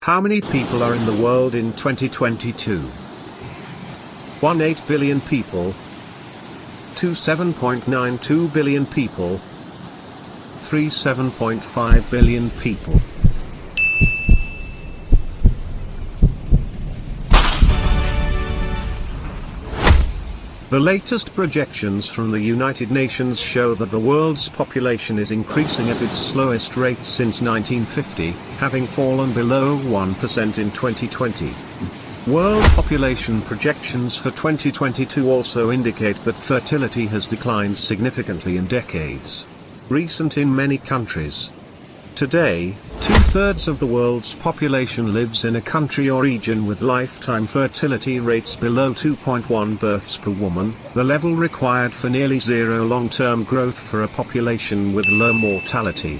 How many people are in the world in 2022? 1.8 billion people. 7.92 billion people. 7.5 billion people. The latest projections from the United Nations show that the world's population is increasing at its slowest rate since 1950, having fallen below 1% in 2020. World population projections for 2022 also indicate that fertility has declined significantly in decades. Recent in many countries. Today, 2/3 of the world's population lives in a country or region with lifetime fertility rates below 2.1 births per woman, the level required for nearly zero long-term growth for a population with low mortality.